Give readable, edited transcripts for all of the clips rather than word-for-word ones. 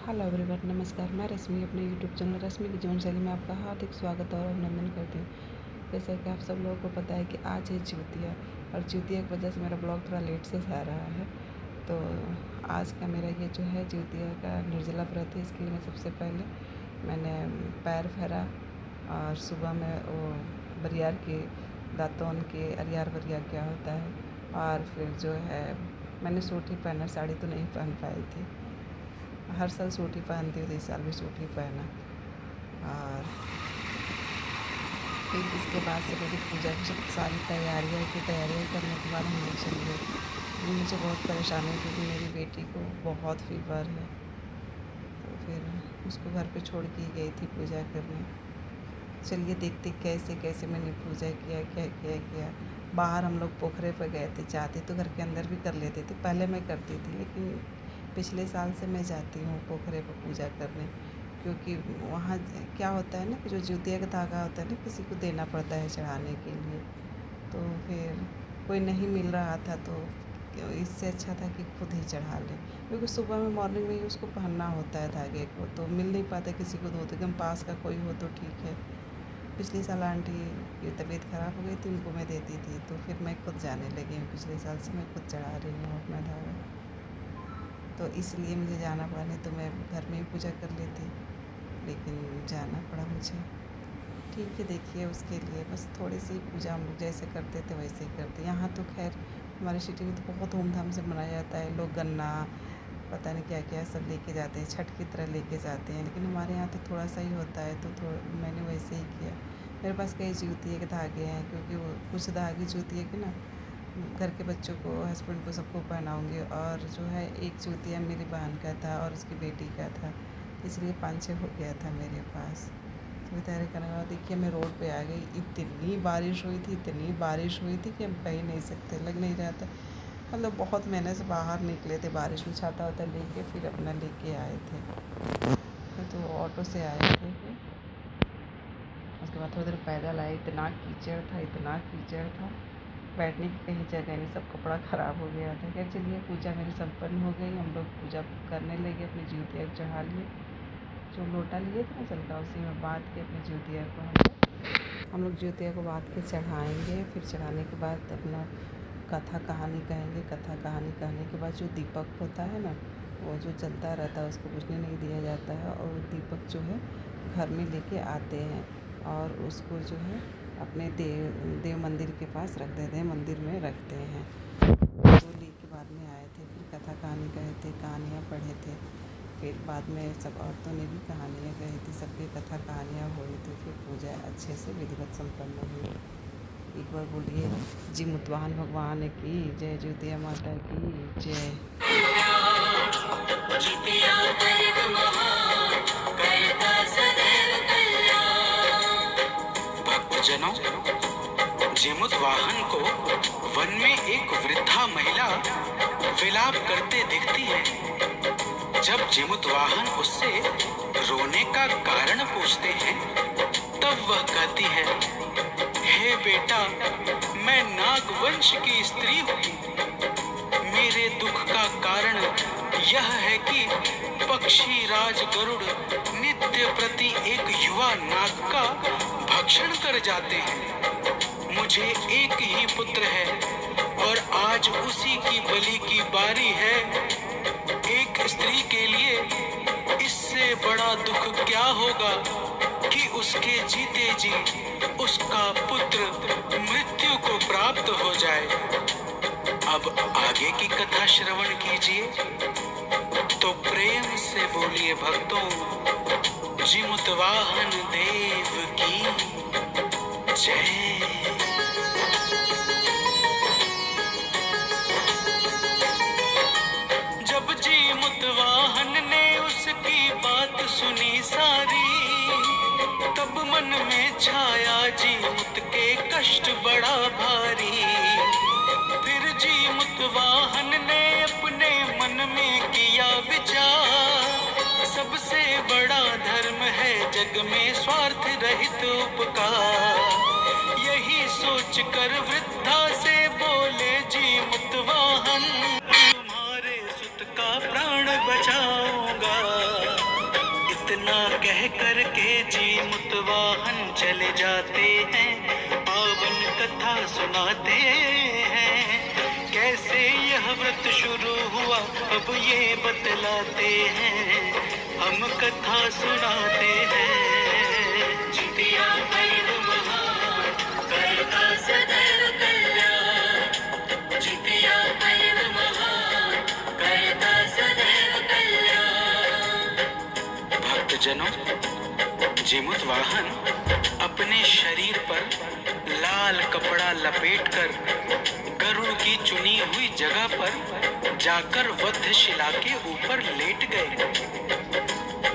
Hello everyone, नमस्कार। मैं रश्मि अपने यूट्यूब चैनल रश्मि की जीवन शैली में आपका हार्दिक स्वागत और अभिनंदन करती हूँ। जैसा कि आप सब लोगों को पता है कि आज है जिउतिया, और जिउतिया की वजह से मेरा ब्लॉग थोड़ा लेट से आ रहा है। तो आज का मेरा ये जो है जिउतिया का निर्जला व्रत है। इसके लिए मैं सबसे पहले मैंने पैर फेरा, और सुबह में वो बरियार के दातून के अरियार बरियार क्या होता है, और फिर जो है मैंने सूट ही पहना, साड़ी तो नहीं पहन पाई थी। हर साल सूट ही पहनती हूँ, तो इस साल भी सूट ही पहना। और फिर इसके बाद से मेरी पूजा की सब सारी तैयारियाँ करने के बाद हम लोग चल गए। मुझे बहुत परेशानी हुई क्योंकि मेरी बेटी को बहुत फीवर है, तो फिर उसको घर पे छोड़ के गई थी पूजा करने। चलिए देखते कैसे कैसे मैंने पूजा किया। बाहर हम लोग पोखरे पर गए थे। चाहते तो घर के अंदर भी कर लेते थे, पहले मैं करती थी, लेकिन पिछले साल से मैं जाती हूँ पोखरे पर पूजा करने, क्योंकि वहाँ क्या होता है ना कि जो जिउतिया का धागा होता है ना, किसी को देना पड़ता है चढ़ाने के लिए। तो फिर कोई नहीं मिल रहा था, तो इससे अच्छा था कि खुद ही चढ़ा लें, क्योंकि सुबह में मॉर्निंग में ही उसको पहनना होता है धागे को, तो मिल नहीं पाता किसी को। दो एकदम पास का कोई हो तो ठीक है। पिछले साल आंटी की तबीयत ख़राब हो गई थी, उनको मैं देती थी, तो फिर मैं खुद जाने लगी हूँ। पिछले साल से मैं खुद चढ़ा रही हूँ अपना धागा, तो इसलिए मुझे जाना पड़ा। नहीं तो मैं घर में ही पूजा कर लेती, लेकिन जाना पड़ा मुझे। ठीक है, देखिए उसके लिए बस थोड़ी सी पूजा हम लोग जैसे करते थे वैसे ही करते। यहाँ तो खैर हमारे सिटी में तो बहुत धूमधाम से मनाया जाता है। लोग गन्ना पता नहीं क्या क्या सब लेके जाते हैं, छठ की तरह लेके जाते हैं, लेकिन हमारे यहाँ तो थोड़ा सा ही होता है, तो मैंने वैसे ही किया। मेरे पास कई जिउतिया के धागे हैं, क्योंकि वो कुछ धागे जिउतिया के ना घर के बच्चों को, हस्बैंड को, सबको पहनाऊँगी। और जो है एक जिउतिया मेरी बहन का था और उसकी बेटी का था, इसलिए 5-6 हो गया था मेरे पास। तो तैयारी करने के बाद देखिए मैं रोड पे आ गई। इतनी बारिश हुई थी कि हम कह ही नहीं सकते, लग नहीं रहा था। मतलब बहुत मेहनत से बाहर निकले थे, बारिश में छाता वाता लेके फिर अपना लेके आए थे। तो ऑटो से आए थे फिर उसके बाद थोड़ी देर पैदल आए। इतना कीचड़ था, बैठने की कहीं जगह नहीं, सब कपड़ा ख़राब हो गया था। क्या, चलिए पूजा मेरी संपन्न हो गई। हम लोग पूजा करने लगे, अपनी जिउतिया चढ़ा लिए। जो लोटा लिए थे ना जल का, उसी में बाँध के अपनी जिउतिया को हम लोग जिउतिया को बाँध के चढ़ाएँगे। फिर चढ़ाने के बाद अपना कथा कहानी कहेंगे। कथा कहानी कहने के बाद जो दीपक होता है ना, वो जो जलता रहता है, उसको बुझने नहीं दिया जाता है। और दीपक जो है घर में लेके आते हैं, और उसको जो है अपने देव मंदिर के पास रख देते हैं, मंदिर में रखते हैं। वो लेके बाद में आए थे, फिर कथा कहानी कहे थे, कहानियाँ पढ़े थे। फिर बाद में सब औरतों ने भी कहानियाँ कही थी, सबकी कथा कहानियाँ हुई थी। फिर पूजा अच्छे से विधिवत संपन्न हुई। एक बार बोलिए जी मुतवाहन भगवान की जय, जिउतिया माता की जय। भक्तजनों, जिमुतवाहन को वन में एक वृद्धा महिला विलाप करते दिखती है। जब जिमुतवाहन उससे रोने का कारण पूछते हैं, तब वह कहती है, हे बेटा, मैं नागवंश की स्त्री हूँ। मेरे दुख का कारण यह है कि पक्षी राज गरुड़ नित्य प्रति एक युवा नाग का भक्षण कर जाते हैं। मुझे एक ही पुत्र है, और आज उसी की बलि की बारी है। एक स्त्री के लिए इससे बड़ा दुख क्या होगा कि उसके जीते जी उसका पुत्र मृत्यु को प्राप्त हो जाए। अब आगे की कथा श्रवण कीजिए, तो प्रेम से बोलिए भक्तों, जिमुतवाहन देव की जय। जब जिमुतवाहन ने उसकी बात सुनी सारी, तब मन में छाया जिमुत के कष्ट बड़ा भारी। फिर जिमुतवाहन ने अपने मन में किया विचार, सबसे बड़ा धर्म है जग में स्वार्थ रहित उपकार। यही सोच कर वृद्धा से बोले जिमुतवाहन, तुम्हारे सुत का प्राण बचाऊंगा। इतना कह कर के जीमुत वाहन चले जाते हैं, पावन कथा सुनाते हैं। कैसे यह व्रत शुरू हुआ अब ये बतलाते हैं, हम कथा सुनाते हैं। जितिया पर्व महान करता सदैव कल्याण, जितिया पर्व महान करता सदैव कल्याण। भक्तजनों, जीमुत वाहन अपने शरीर पर लाल कपड़ा लपेटकर गरुड़ की चुनी हुई जगह पर जाकर वधशिला के ऊपर लेट गए।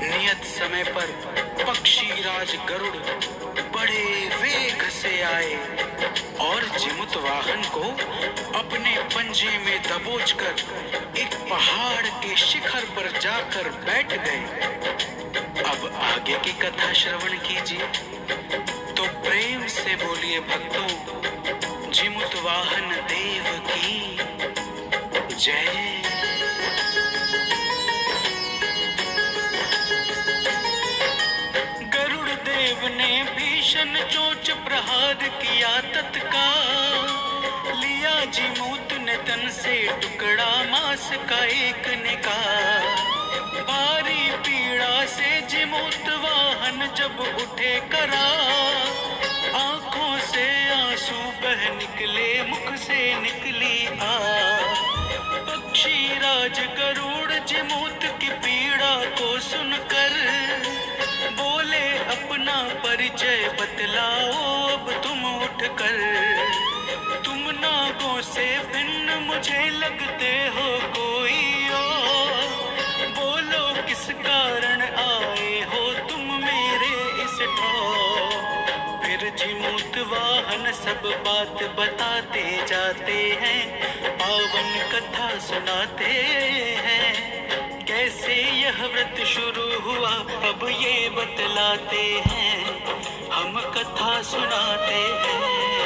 नियत समय पर पक्षीराज गरुड़ बड़े वेग से आए और जीमुत वाहन को अपने पंजे में दबोचकर एक पहाड़ के शिखर पर जाकर बैठ गए। अब आगे की कथा श्रवण कीजिए तो प्रेम से बोलिए भक्तों, जीमुत वाहन देव की जय। गरुड़ देव ने भीषण चोच प्रहार किया तत्काल, लिया जीमूत ने तन से टुकड़ा मांस का एक निकाल। भारी पीड़ा से जीमूत वाहन जब उठे करा, आंखों से आंसू बह निकले, मुख से निकली आ। पक्षीराज गरुड़ जीमूत की पीड़ा को सुनकर बोले, अपना परिचय बतलाओ अब तुम उठकर। तुम नागों से भिन्न मुझे लगते हो कोई और, बोलो किस कारण आए हो तुम मेरे इस ठौर। फिर जीमूत वाहन सब बात बताते जाते हैं, पावन कथा सुनाते हैं। कैसे यह व्रत शुरू हुआ अब ये बतलाते हैं, हम कथा सुनाते हैं।